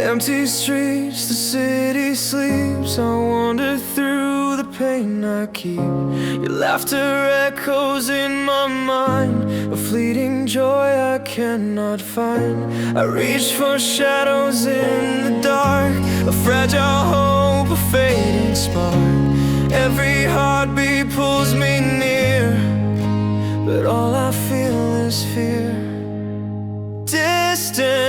Empty streets, the city sleeps. I wander through the pain I keep. Your laughter echoes in my mind, a fleeting joy I cannot find. I reach for shadows in the dark, a fragile hope, a fading spark. Every heartbeat pulls me near, but all I feel is fear. Distant